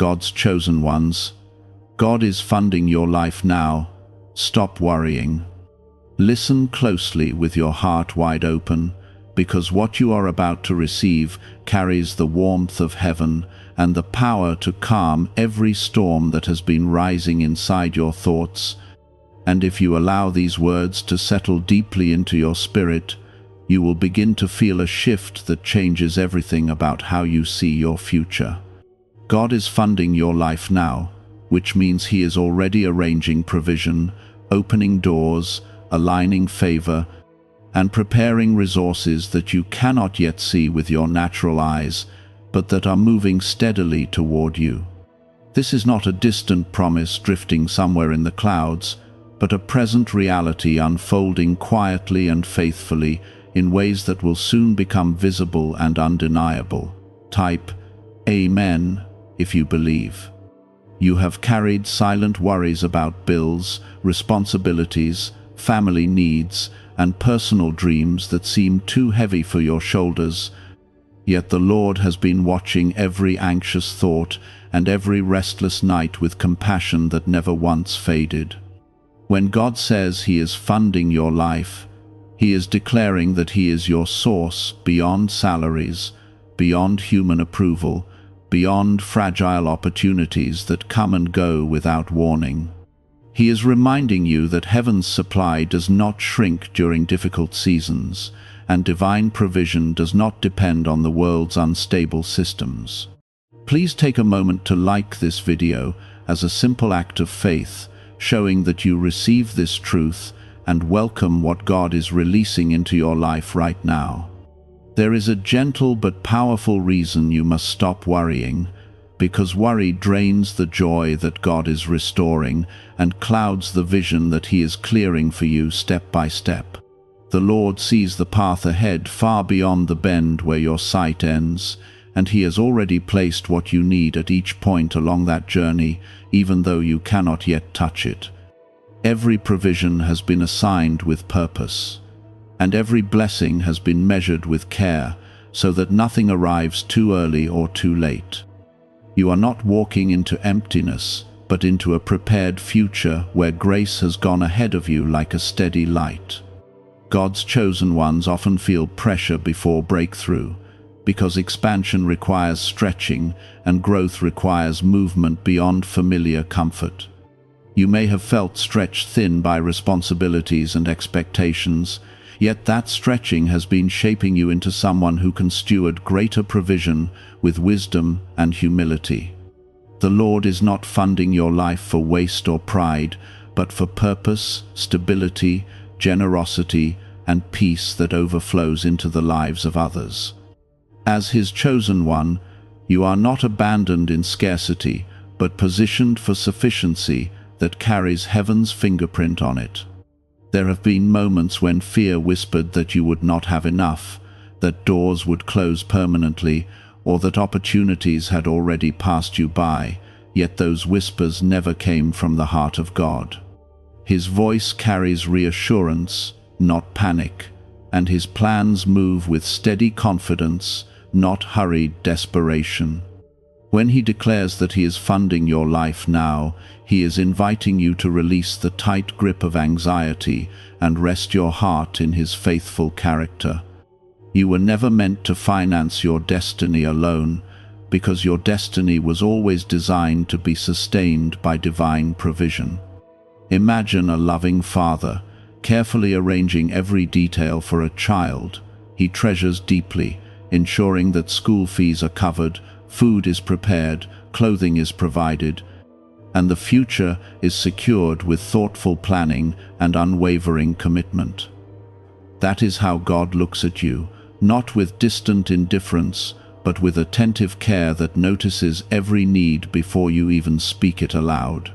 God's chosen ones. God is funding your life now. Stop worrying. Listen closely with your heart wide open, because what you are about to receive carries the warmth of heaven and the power to calm every storm that has been rising inside your thoughts. And if you allow these words to settle deeply into your spirit, you will begin to feel a shift that changes everything about how you see your future. God is funding your life now, which means He is already arranging provision, opening doors, aligning favor, and preparing resources that you cannot yet see with your natural eyes, but that are moving steadily toward you. This is not a distant promise drifting somewhere in the clouds, but a present reality unfolding quietly and faithfully in ways that will soon become visible and undeniable. Type Amen if you believe. You have carried silent worries about bills, responsibilities, family needs, and personal dreams that seem too heavy for your shoulders. Yet the Lord has been watching every anxious thought and every restless night with compassion that never once faded. When God says He is funding your life, He is declaring that He is your source beyond salaries, beyond human approval, beyond fragile opportunities that come and go without warning. He is reminding you that heaven's supply does not shrink during difficult seasons, and divine provision does not depend on the world's unstable systems. Please take a moment to like this video as a simple act of faith, showing that you receive this truth and welcome what God is releasing into your life right now. There is a gentle but powerful reason you must stop worrying, because worry drains the joy that God is restoring and clouds the vision that He is clearing for you step by step. The Lord sees the path ahead far beyond the bend where your sight ends, and He has already placed what you need at each point along that journey, even though you cannot yet touch it. Every provision has been assigned with purpose, and every blessing has been measured with care, so that nothing arrives too early or too late. You are not walking into emptiness, but into a prepared future where grace has gone ahead of you like a steady light. God's chosen ones often feel pressure before breakthrough, because expansion requires stretching and growth requires movement beyond familiar comfort. You may have felt stretched thin by responsibilities and expectations, yet that stretching has been shaping you into someone who can steward greater provision with wisdom and humility. The Lord is not funding your life for waste or pride, but for purpose, stability, generosity, and peace that overflows into the lives of others. As His chosen one, you are not abandoned in scarcity, but positioned for sufficiency that carries heaven's fingerprint on it. There have been moments when fear whispered that you would not have enough, that doors would close permanently, or that opportunities had already passed you by, yet those whispers never came from the heart of God. His voice carries reassurance, not panic, and His plans move with steady confidence, not hurried desperation. When He declares that He is funding your life now, He is inviting you to release the tight grip of anxiety and rest your heart in His faithful character. You were never meant to finance your destiny alone, because your destiny was always designed to be sustained by divine provision. Imagine a loving father, carefully arranging every detail for a child he treasures deeply, ensuring that school fees are covered, food is prepared, clothing is provided, and the future is secured with thoughtful planning and unwavering commitment. That is how God looks at you, not with distant indifference, but with attentive care that notices every need before you even speak it aloud.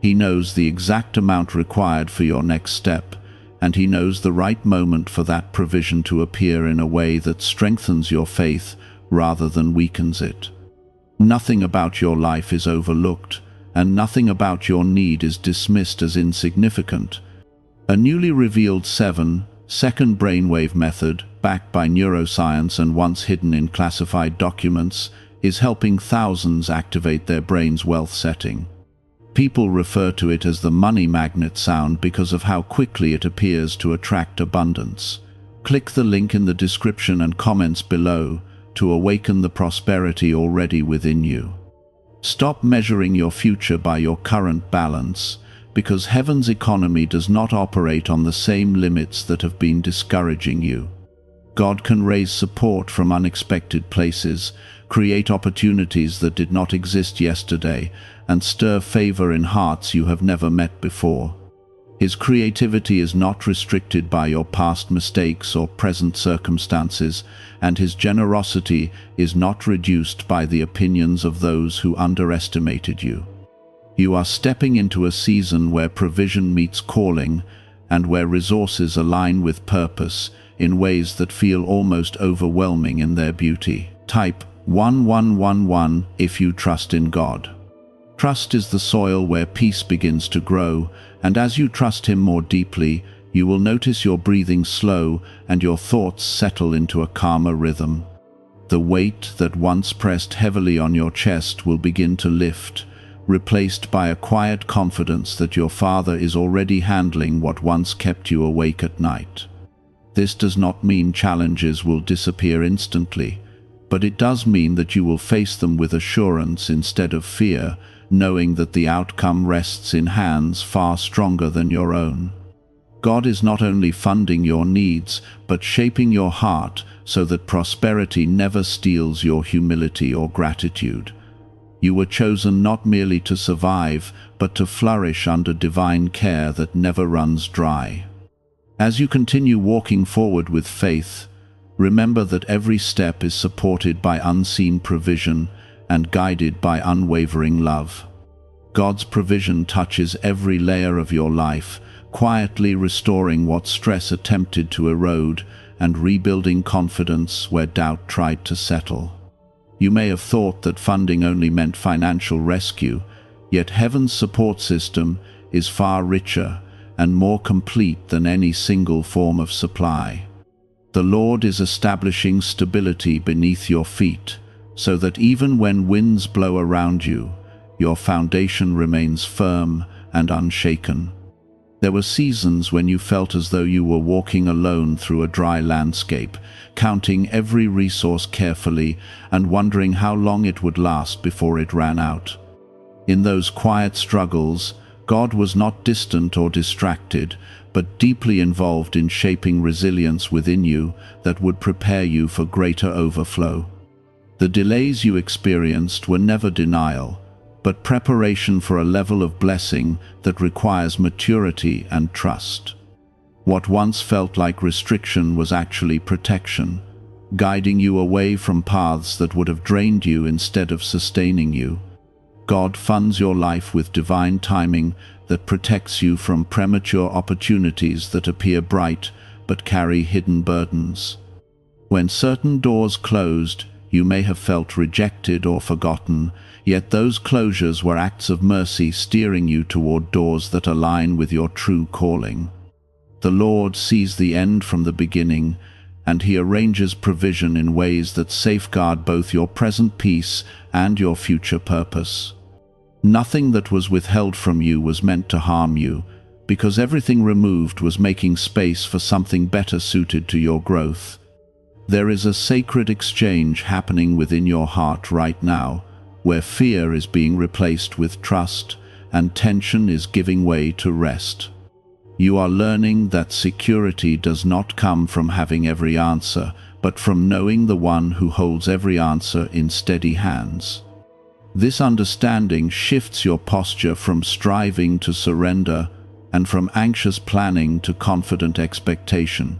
He knows the exact amount required for your next step, and He knows the right moment for that provision to appear in a way that strengthens your faith rather than weakens it. Nothing about your life is overlooked, and nothing about your need is dismissed as insignificant. A newly revealed 7-second brainwave method, backed by neuroscience and once hidden in classified documents, is helping thousands activate their brain's wealth setting. People refer to it as the money magnet sound because of how quickly it appears to attract abundance. Click the link in the description and comments below to awaken the prosperity already within you. Stop measuring your future by your current balance, because heaven's economy does not operate on the same limits that have been discouraging you. God can raise support from unexpected places, create opportunities that did not exist yesterday, and stir favor in hearts you have never met before. His creativity is not restricted by your past mistakes or present circumstances, and his generosity is not reduced by the opinions of those who underestimated you. You are stepping into a season where provision meets calling, and where resources align with purpose in ways that feel almost overwhelming in their beauty. Type 1111 if you trust in God. Trust is the soil where peace begins to grow, and as you trust Him more deeply, you will notice your breathing slow and your thoughts settle into a calmer rhythm. The weight that once pressed heavily on your chest will begin to lift, replaced by a quiet confidence that your Father is already handling what once kept you awake at night. This does not mean challenges will disappear instantly, but it does mean that you will face them with assurance instead of fear, knowing that the outcome rests in hands far stronger than your own. God is not only funding your needs, but shaping your heart so that prosperity never steals your humility or gratitude. You were chosen not merely to survive, but to flourish under divine care that never runs dry. As you continue walking forward with faith, remember that every step is supported by unseen provision and guided by unwavering love. God's provision touches every layer of your life, quietly restoring what stress attempted to erode and rebuilding confidence where doubt tried to settle. You may have thought that funding only meant financial rescue, yet heaven's support system is far richer and more complete than any single form of supply. The Lord is establishing stability beneath your feet, so that even when winds blow around you, your foundation remains firm and unshaken. There were seasons when you felt as though you were walking alone through a dry landscape, counting every resource carefully and wondering how long it would last before it ran out. In those quiet struggles, God was not distant or distracted, but deeply involved in shaping resilience within you that would prepare you for greater overflow. The delays you experienced were never denial, but preparation for a level of blessing that requires maturity and trust. What once felt like restriction was actually protection, guiding you away from paths that would have drained you instead of sustaining you. God funds your life with divine timing that protects you from premature opportunities that appear bright but carry hidden burdens. When certain doors closed, you may have felt rejected or forgotten, yet those closures were acts of mercy steering you toward doors that align with your true calling. The Lord sees the end from the beginning, and He arranges provision in ways that safeguard both your present peace and your future purpose. Nothing that was withheld from you was meant to harm you, because everything removed was making space for something better suited to your growth. There is a sacred exchange happening within your heart right now, where fear is being replaced with trust and tension is giving way to rest. You are learning that security does not come from having every answer, but from knowing the one who holds every answer in steady hands. This understanding shifts your posture from striving to surrender and from anxious planning to confident expectation.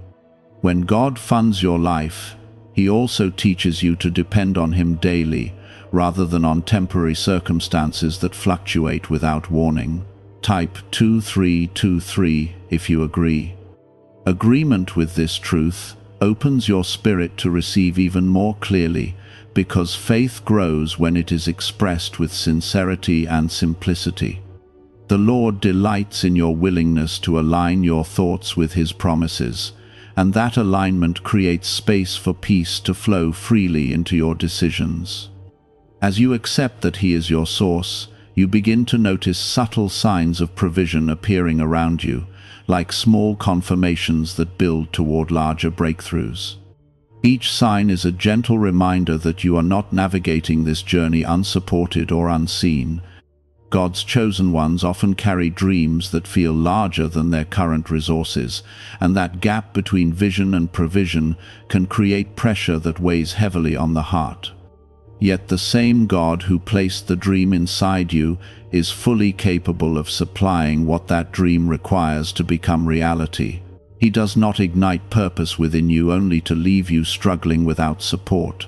When God funds your life, He also teaches you to depend on Him daily, rather than on temporary circumstances that fluctuate without warning. Type 2323 if you agree. Agreement with this truth opens your spirit to receive even more clearly, because faith grows when it is expressed with sincerity and simplicity. The Lord delights in your willingness to align your thoughts with His promises, and that alignment creates space for peace to flow freely into your decisions. As you accept that He is your source, you begin to notice subtle signs of provision appearing around you, like small confirmations that build toward larger breakthroughs. Each sign is a gentle reminder that you are not navigating this journey unsupported or unseen. God's chosen ones often carry dreams that feel larger than their current resources, and that gap between vision and provision can create pressure that weighs heavily on the heart. Yet the same God who placed the dream inside you is fully capable of supplying what that dream requires to become reality. He does not ignite purpose within you only to leave you struggling without support.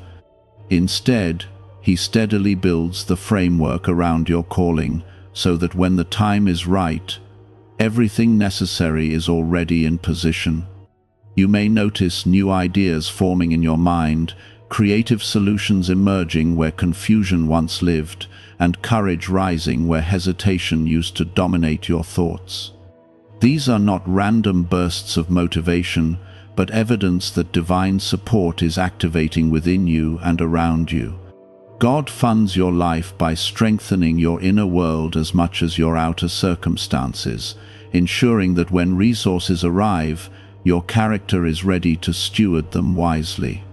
Instead, He steadily builds the framework around your calling, so that when the time is right, everything necessary is already in position. You may notice new ideas forming in your mind, creative solutions emerging where confusion once lived, and courage rising where hesitation used to dominate your thoughts. These are not random bursts of motivation, but evidence that divine support is activating within you and around you. God funds your life by strengthening your inner world as much as your outer circumstances, ensuring that when resources arrive, your character is ready to steward them wisely.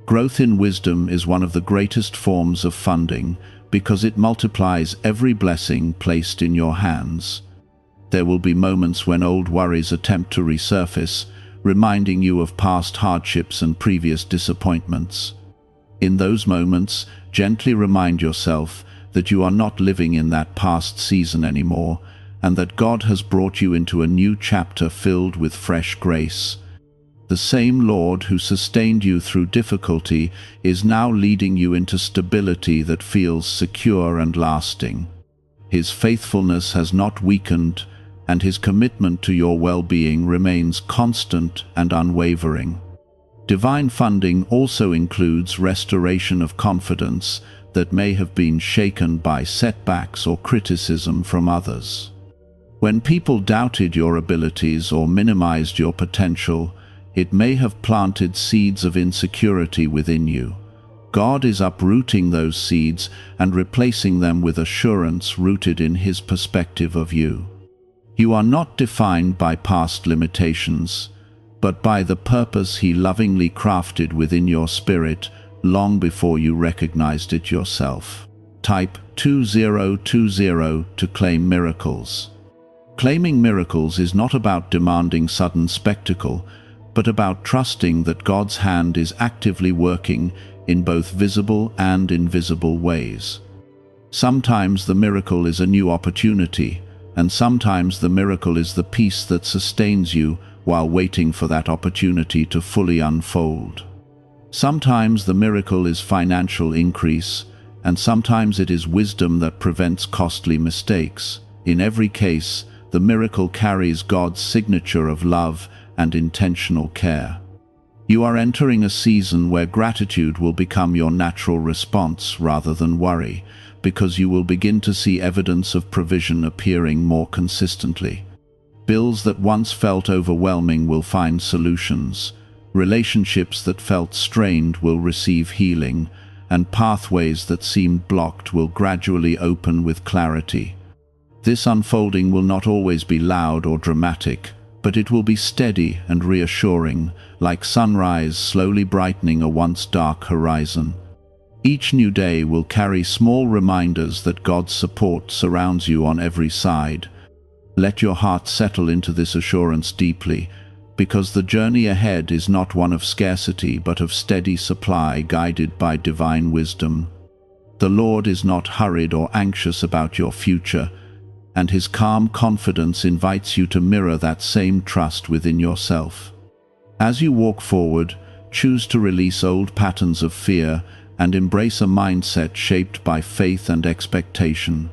Growth in wisdom is one of the greatest forms of funding because it multiplies every blessing placed in your hands. There will be moments when old worries attempt to resurface, reminding you of past hardships and previous disappointments. In those moments, gently remind yourself that you are not living in that past season anymore, and that God has brought you into a new chapter filled with fresh grace. The same Lord who sustained you through difficulty is now leading you into stability that feels secure and lasting. His faithfulness has not weakened, and His commitment to your well-being remains constant and unwavering. Divine funding also includes restoration of confidence that may have been shaken by setbacks or criticism from others. When people doubted your abilities or minimized your potential, it may have planted seeds of insecurity within you. God is uprooting those seeds and replacing them with assurance rooted in His perspective of you. You are not defined by past limitations, but by the purpose He lovingly crafted within your spirit long before you recognized it yourself. Type 2020 to claim miracles. Claiming miracles is not about demanding sudden spectacle, but about trusting that God's hand is actively working in both visible and invisible ways. Sometimes the miracle is a new opportunity, and sometimes the miracle is the peace that sustains you while waiting for that opportunity to fully unfold. Sometimes the miracle is financial increase, and sometimes it is wisdom that prevents costly mistakes. In every case, the miracle carries God's signature of love and intentional care. You are entering a season where gratitude will become your natural response rather than worry, because you will begin to see evidence of provision appearing more consistently. Bills that once felt overwhelming will find solutions, relationships that felt strained will receive healing, and pathways that seemed blocked will gradually open with clarity. This unfolding will not always be loud or dramatic, but it will be steady and reassuring, like sunrise slowly brightening a once dark horizon. Each new day will carry small reminders that God's support surrounds you on every side. Let your heart settle into this assurance deeply, because the journey ahead is not one of scarcity but of steady supply guided by divine wisdom. The Lord is not hurried or anxious about your future, and His calm confidence invites you to mirror that same trust within yourself. As you walk forward, choose to release old patterns of fear and embrace a mindset shaped by faith and expectation.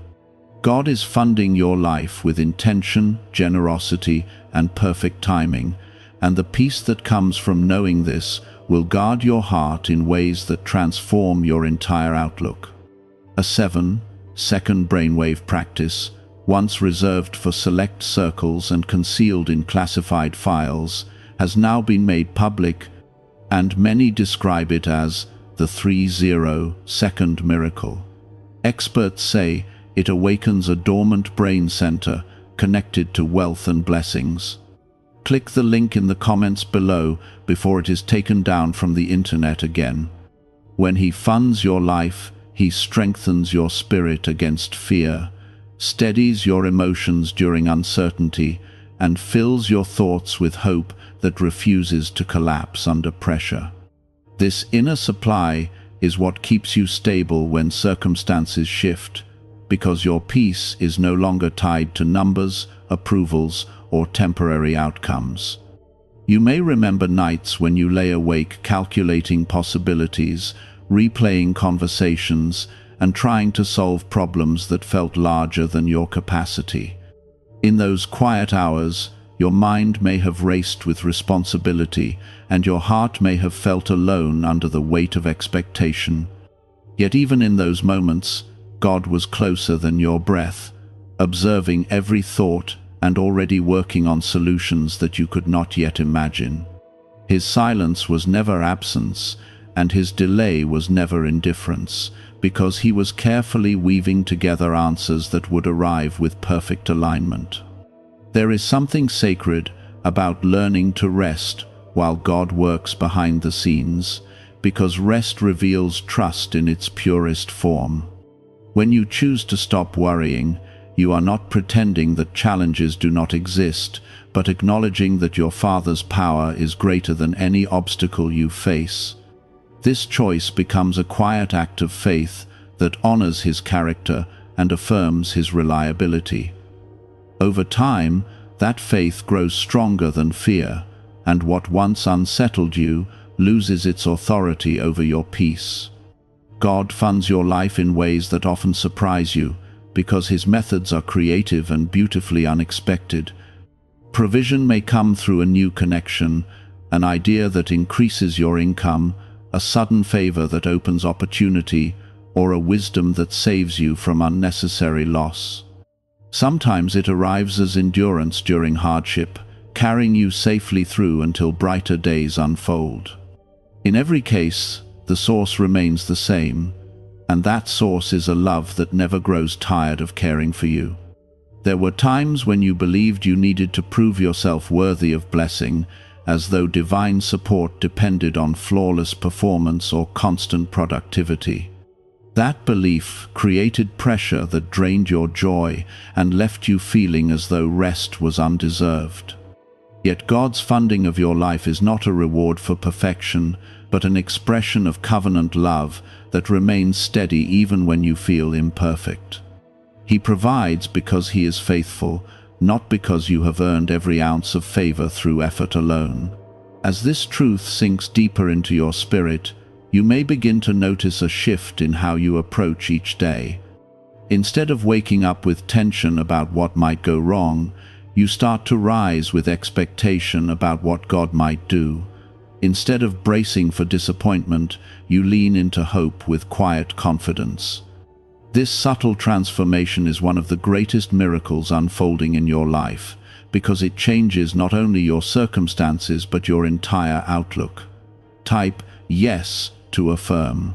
God is funding your life with intention, generosity, and perfect timing, and the peace that comes from knowing this will guard your heart in ways that transform your entire outlook. A 7-second brainwave practice, once reserved for select circles and concealed in classified files, has now been made public, and many describe it as the 30-second miracle. Experts say it awakens a dormant brain center connected to wealth and blessings. Click the link in the comments below before it is taken down from the internet again. When He funds your life, He strengthens your spirit against fear, steadies your emotions during uncertainty, and fills your thoughts with hope that refuses to collapse under pressure. This inner supply is what keeps you stable when circumstances shift, because your peace is no longer tied to numbers, approvals, or temporary outcomes. You may remember nights when you lay awake calculating possibilities, replaying conversations, and trying to solve problems that felt larger than your capacity. In those quiet hours, your mind may have raced with responsibility, and your heart may have felt alone under the weight of expectation. Yet even in those moments, God was closer than your breath, observing every thought and already working on solutions that you could not yet imagine. His silence was never absence, and His delay was never indifference, because He was carefully weaving together answers that would arrive with perfect alignment. There is something sacred about learning to rest while God works behind the scenes, because rest reveals trust in its purest form. When you choose to stop worrying, you are not pretending that challenges do not exist, but acknowledging that your Father's power is greater than any obstacle you face. This choice becomes a quiet act of faith that honors His character and affirms His reliability. Over time, that faith grows stronger than fear, and what once unsettled you loses its authority over your peace. God funds your life in ways that often surprise you, because His methods are creative and beautifully unexpected. Provision may come through a new connection, an idea that increases your income, a sudden favor that opens opportunity, or a wisdom that saves you from unnecessary loss. Sometimes it arrives as endurance during hardship, carrying you safely through until brighter days unfold. In every case, the source remains the same, and that source is a love that never grows tired of caring for you. There were times when you believed you needed to prove yourself worthy of blessing, as though divine support depended on flawless performance or constant productivity. That belief created pressure that drained your joy and left you feeling as though rest was undeserved. Yet God's funding of your life is not a reward for perfection, but an expression of covenant love that remains steady even when you feel imperfect. He provides because He is faithful, not because you have earned every ounce of favor through effort alone. As this truth sinks deeper into your spirit, you may begin to notice a shift in how you approach each day. Instead of waking up with tension about what might go wrong, you start to rise with expectation about what God might do. Instead of bracing for disappointment, you lean into hope with quiet confidence. This subtle transformation is one of the greatest miracles unfolding in your life, because it changes not only your circumstances but your entire outlook. Type yes to affirm.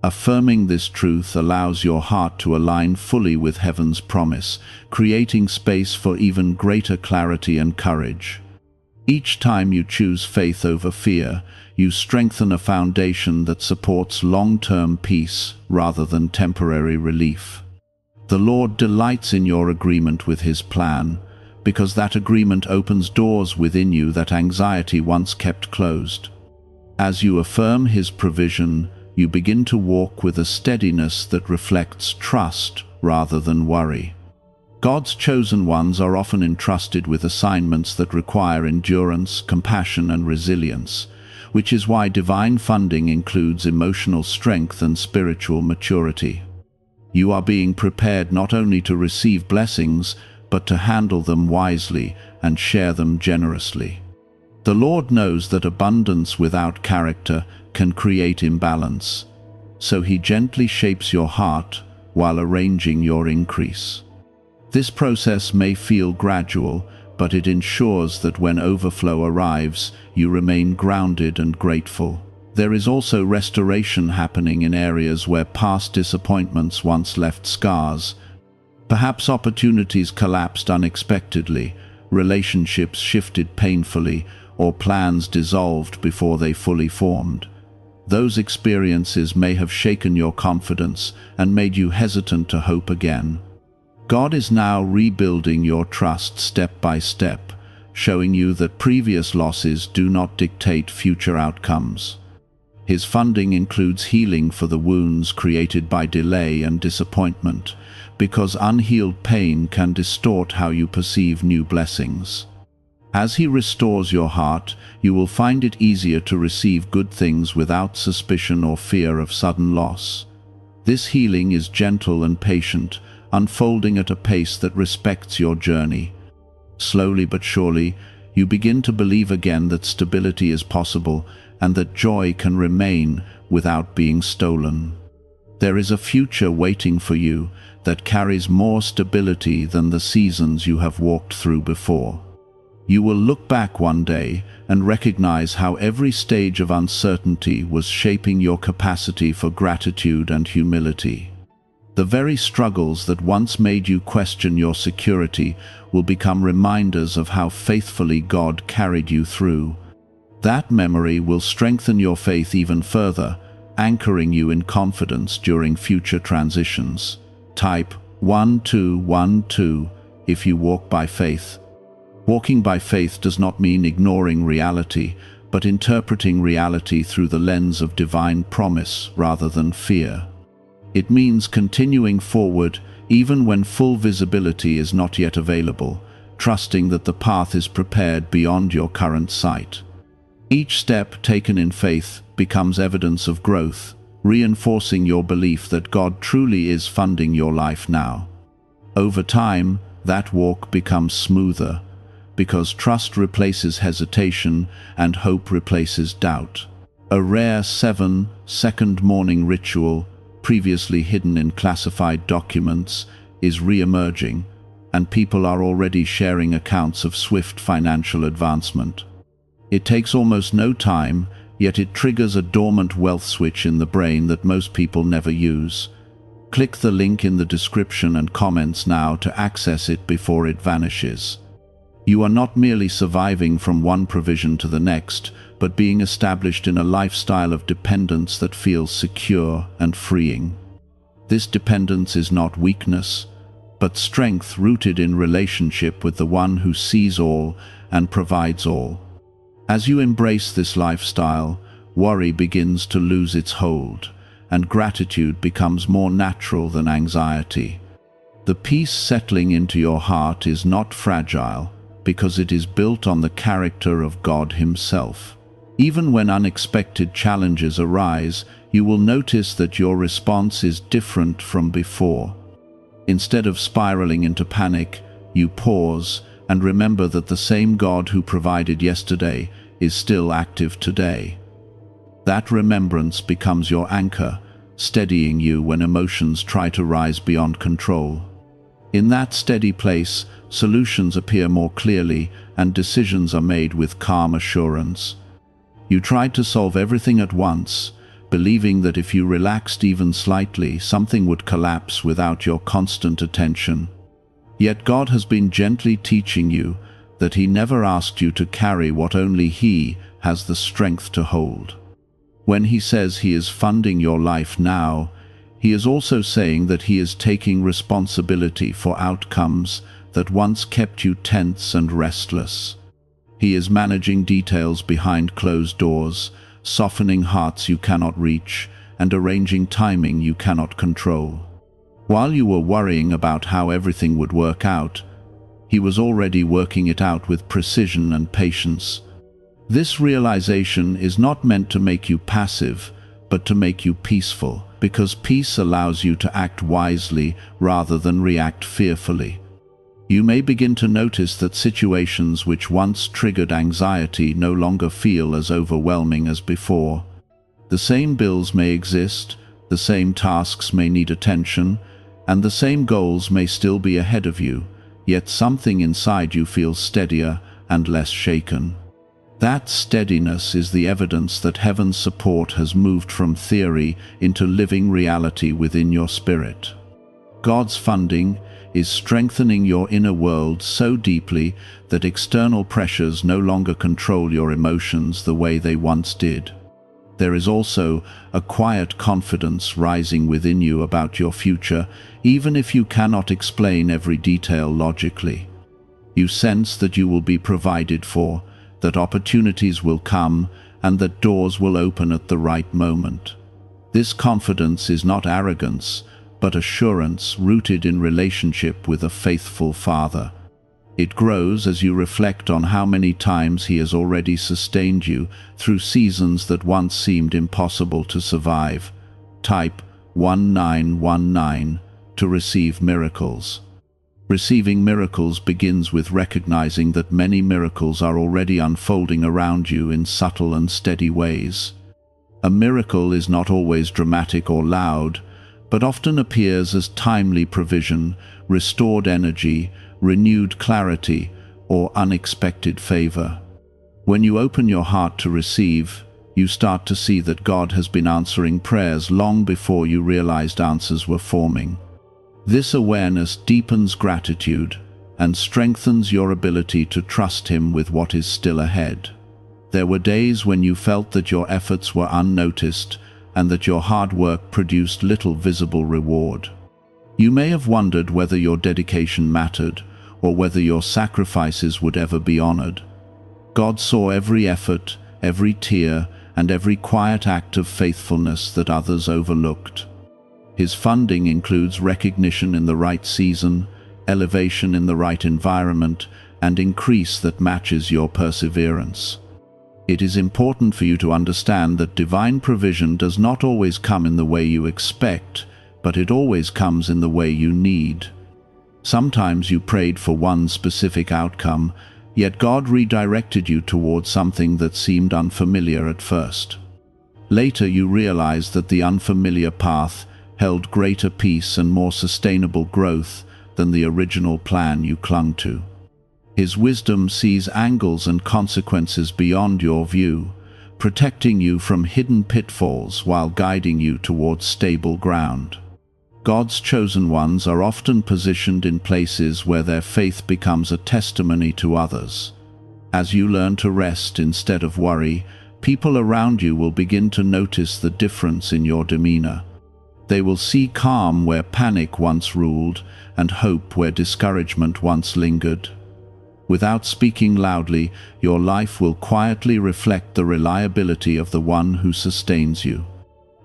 Affirming this truth allows your heart to align fully with heaven's promise, creating space for even greater clarity and courage. Each time you choose faith over fear, you strengthen a foundation that supports long-term peace rather than temporary relief. The Lord delights in your agreement with His plan, because that agreement opens doors within you that anxiety once kept closed. As you affirm His provision, you begin to walk with a steadiness that reflects trust rather than worry. God's chosen ones are often entrusted with assignments that require endurance, compassion, and resilience, which is why divine funding includes emotional strength and spiritual maturity. You are being prepared not only to receive blessings, but to handle them wisely and share them generously. The Lord knows that abundance without character can create imbalance, so He gently shapes your heart while arranging your increase. This process may feel gradual, but it ensures that when overflow arrives, you remain grounded and grateful. There is also restoration happening in areas where past disappointments once left scars. Perhaps opportunities collapsed unexpectedly, relationships shifted painfully, or plans dissolved before they fully formed. Those experiences may have shaken your confidence and made you hesitant to hope again. God is now rebuilding your trust step by step, showing you that previous losses do not dictate future outcomes. His funding includes healing for the wounds created by delay and disappointment, because unhealed pain can distort how you perceive new blessings. As He restores your heart, you will find it easier to receive good things without suspicion or fear of sudden loss. This healing is gentle and patient, unfolding at a pace that respects your journey. Slowly but surely, you begin to believe again that stability is possible and that joy can remain without being stolen. There is a future waiting for you that carries more stability than the seasons you have walked through before. You will look back one day and recognize how every stage of uncertainty was shaping your capacity for gratitude and humility. The very struggles that once made you question your security will become reminders of how faithfully God carried you through. That memory will strengthen your faith even further, anchoring you in confidence during future transitions. Type 1212 if you walk by faith. Walking by faith does not mean ignoring reality, but interpreting reality through the lens of divine promise rather than fear. It means continuing forward even when full visibility is not yet available, trusting that the path is prepared beyond your current sight. Each step taken in faith becomes evidence of growth, reinforcing your belief that God truly is funding your life now. Over time, that walk becomes smoother, because trust replaces hesitation and hope replaces doubt. A rare 7-second morning ritual, previously hidden in classified documents, is re-emerging, and people are already sharing accounts of swift financial advancement. It takes almost no time, yet it triggers a dormant wealth switch in the brain that most people never use. Click the link in the description and comments now to access it before it vanishes. You are not merely surviving from one provision to the next, but being established in a lifestyle of dependence that feels secure and freeing. This dependence is not weakness, but strength rooted in relationship with the one who sees all and provides all. As you embrace this lifestyle, worry begins to lose its hold, and gratitude becomes more natural than anxiety. The peace settling into your heart is not fragile, because it is built on the character of God Himself. Even when unexpected challenges arise, you will notice that your response is different from before. Instead of spiraling into panic, you pause and remember that the same God who provided yesterday is still active today. That remembrance becomes your anchor, steadying you when emotions try to rise beyond control. In that steady place, solutions appear more clearly and decisions are made with calm assurance. You tried to solve everything at once, believing that if you relaxed even slightly, something would collapse without your constant attention. Yet God has been gently teaching you that He never asked you to carry what only He has the strength to hold. When He says He is funding your life now, He is also saying that He is taking responsibility for outcomes that once kept you tense and restless. He is managing details behind closed doors, softening hearts you cannot reach, and arranging timing you cannot control. While you were worrying about how everything would work out, He was already working it out with precision and patience. This realization is not meant to make you passive, but to make you peaceful, because peace allows you to act wisely rather than react fearfully. You may begin to notice that situations which once triggered anxiety no longer feel as overwhelming as before. The same bills may exist, the same tasks may need attention, and the same goals may still be ahead of you, yet something inside you feels steadier and less shaken. That steadiness is the evidence that heaven's support has moved from theory into living reality within your spirit. God's funding is strengthening your inner world so deeply that external pressures no longer control your emotions the way they once did. There is also a quiet confidence rising within you about your future, even if you cannot explain every detail logically. You sense that you will be provided for, that opportunities will come, and that doors will open at the right moment. This confidence is not arrogance, but assurance rooted in relationship with a faithful Father. It grows as you reflect on how many times He has already sustained you through seasons that once seemed impossible to survive. Type 1919 to receive miracles. Receiving miracles begins with recognizing that many miracles are already unfolding around you in subtle and steady ways. A miracle is not always dramatic or loud, but often appears as timely provision, restored energy, renewed clarity, or unexpected favor. When you open your heart to receive, you start to see that God has been answering prayers long before you realized answers were forming. This awareness deepens gratitude and strengthens your ability to trust Him with what is still ahead. There were days when you felt that your efforts were unnoticed and that your hard work produced little visible reward. You may have wondered whether your dedication mattered or whether your sacrifices would ever be honored. God saw every effort, every tear, and every quiet act of faithfulness that others overlooked. His funding includes recognition in the right season, elevation in the right environment, and increase that matches your perseverance. It is important for you to understand that divine provision does not always come in the way you expect, but it always comes in the way you need. Sometimes you prayed for one specific outcome, yet God redirected you towards something that seemed unfamiliar at first. Later you realized that the unfamiliar path held greater peace and more sustainable growth than the original plan you clung to. His wisdom sees angles and consequences beyond your view, protecting you from hidden pitfalls while guiding you towards stable ground. God's chosen ones are often positioned in places where their faith becomes a testimony to others. As you learn to rest instead of worry, people around you will begin to notice the difference in your demeanor. They will see calm where panic once ruled and hope where discouragement once lingered. Without speaking loudly, your life will quietly reflect the reliability of the one who sustains you.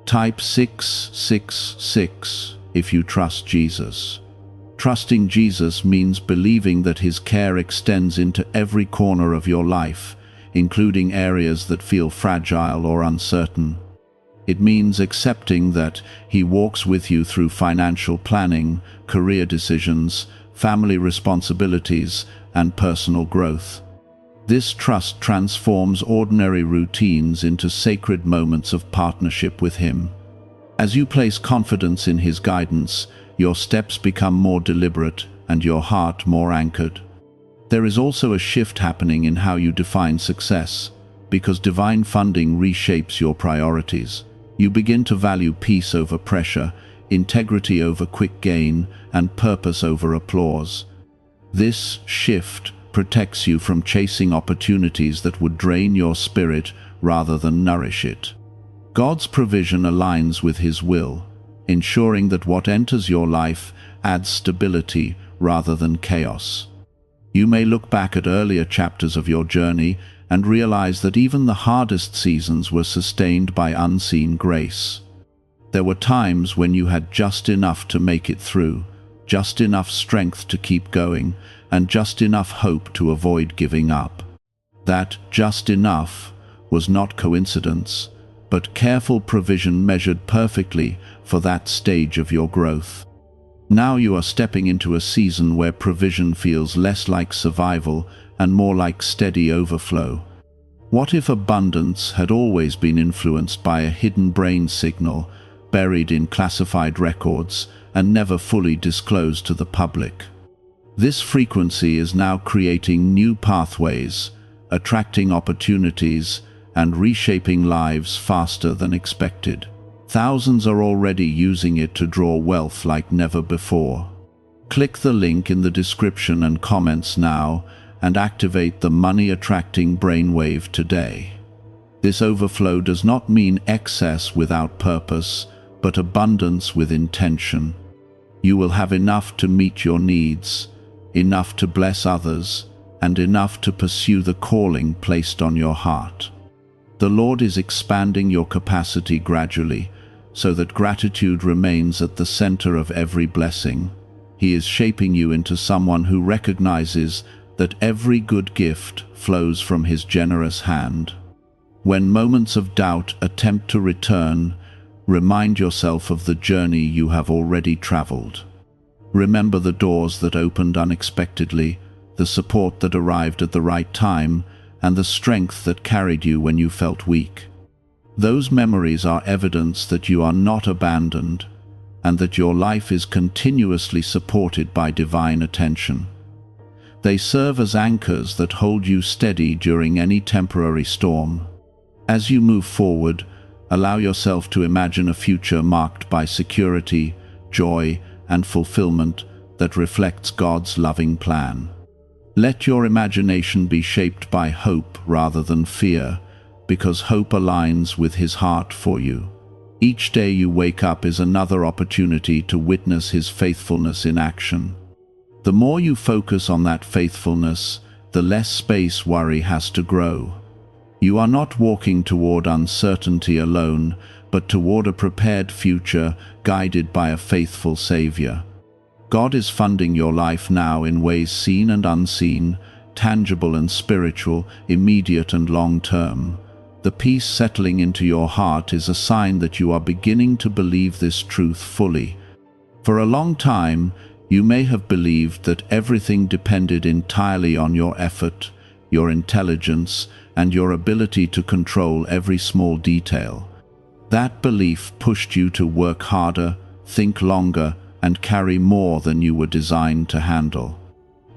Type 666 if you trust Jesus. Trusting Jesus means believing that His care extends into every corner of your life, including areas that feel fragile or uncertain. It means accepting that He walks with you through financial planning, career decisions, family responsibilities, and personal growth. This trust transforms ordinary routines into sacred moments of partnership with Him. As you place confidence in His guidance, your steps become more deliberate and your heart more anchored. There is also a shift happening in how you define success, because divine funding reshapes your priorities. You begin to value peace over pressure, integrity over quick gain, and purpose over applause. This shift protects you from chasing opportunities that would drain your spirit rather than nourish it. God's provision aligns with His will, ensuring that what enters your life adds stability rather than chaos. You may look back at earlier chapters of your journey and realize that even the hardest seasons were sustained by unseen grace. There were times when you had just enough to make it through, just enough strength to keep going, and just enough hope to avoid giving up. That just enough was not coincidence, but careful provision measured perfectly for that stage of your growth. Now you are stepping into a season where provision feels less like survival and more like steady overflow. What if abundance had always been influenced by a hidden brain signal buried in classified records and never fully disclosed to the public? This frequency is now creating new pathways, attracting opportunities and reshaping lives faster than expected. Thousands are already using it to draw wealth like never before. Click the link in the description and comments now and activate the money-attracting brainwave today. This overflow does not mean excess without purpose, but abundance with intention. You will have enough to meet your needs, enough to bless others, and enough to pursue the calling placed on your heart. The Lord is expanding your capacity gradually, so that gratitude remains at the center of every blessing. He is shaping you into someone who recognizes that every good gift flows from His generous hand. When moments of doubt attempt to return, remind yourself of the journey you have already traveled. Remember the doors that opened unexpectedly, the support that arrived at the right time, and the strength that carried you when you felt weak. Those memories are evidence that you are not abandoned, and that your life is continuously supported by divine attention. They serve as anchors that hold you steady during any temporary storm. As you move forward, allow yourself to imagine a future marked by security, joy, and fulfillment that reflects God's loving plan. Let your imagination be shaped by hope rather than fear, because hope aligns with His heart for you. Each day you wake up is another opportunity to witness His faithfulness in action. The more you focus on that faithfulness, the less space worry has to grow. You are not walking toward uncertainty alone, but toward a prepared future guided by a faithful Savior. God is funding your life now in ways seen and unseen, tangible and spiritual, immediate and long-term. The peace settling into your heart is a sign that you are beginning to believe this truth fully. For a long time, you may have believed that everything depended entirely on your effort, your intelligence, and your ability to control every small detail. That belief pushed you to work harder, think longer, and carry more than you were designed to handle.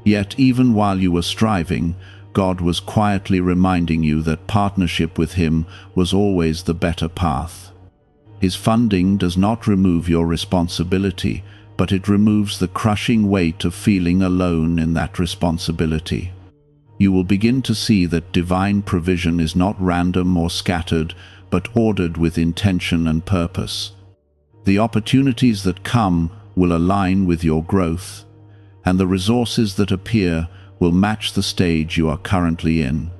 Yet even while you were striving, God was quietly reminding you that partnership with Him was always the better path. His funding does not remove your responsibility, but it removes the crushing weight of feeling alone in that responsibility. You will begin to see that divine provision is not random or scattered, but ordered with intention and purpose. The opportunities that come will align with your growth, and the resources that appear will match the stage you are currently in.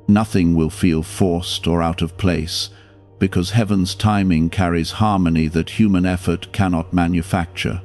Nothing will feel forced or out of place, because heaven's timing carries harmony that human effort cannot manufacture.